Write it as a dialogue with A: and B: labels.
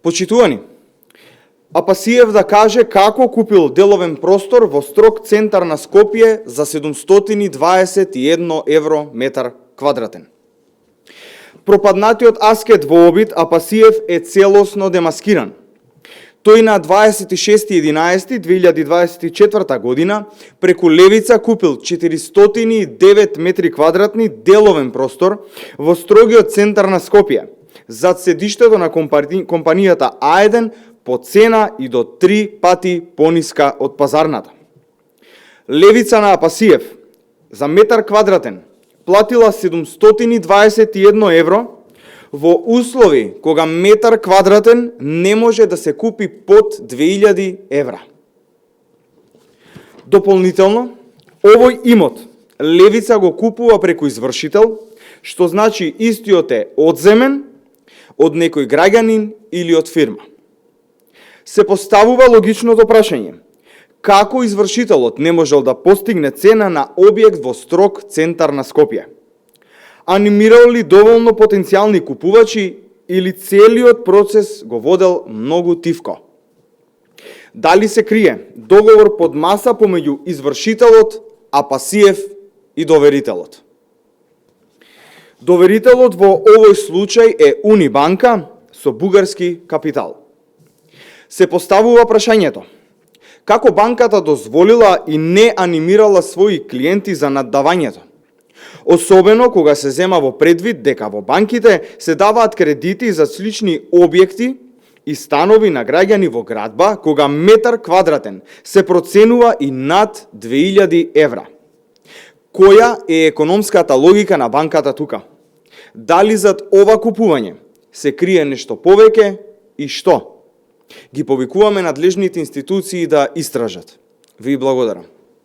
A: Почитувани, Апасиев да каже како купил деловен простор во строг центар на Скопје за 721 евро метар квадратен. Пропаднатиот аскет во обид Апасиев е целосно демаскиран. Тој на 26.11.2024 година преку Левица купил 409 метри квадратни деловен простор во строгиот центар на Скопје, зад седиштето на компанијата А1 по цена и до 3 пати пониска од пазарната. Левица на Апасиев за метар квадратен платила 721 евро во услови кога метар квадратен не може да се купи под 2000 евра. Дополнително, овој имот Левица го купува преку извршител, што значи истиот е одземен од некој граѓанин или од фирма. Се поставува логичното прашање: како извршителот не можел да постигне цена на објект во строг центар на Скопје? Анимирал ли доволно потенцијални купувачи или целиот процес го водел многу тивко? Дали се крие договор под маса помеѓу извршителот, Апасиев и доверителот? Доверителот во овој случај е Унибанка со бугарски капитал. Се поставува прашањето: како банката дозволила и не анимирала своји клиенти за наддавањето? Особено кога се зема во предвид дека во банките се даваат кредити за слични објекти и станови на граѓани во градба, кога метар квадратен се проценува и над 2000 евра. Која е економската логика на банката тука? Дали зад ова купување се крие нешто повеќе и што? Ги повикуваме надлежните институции да истражат. Ви благодарам.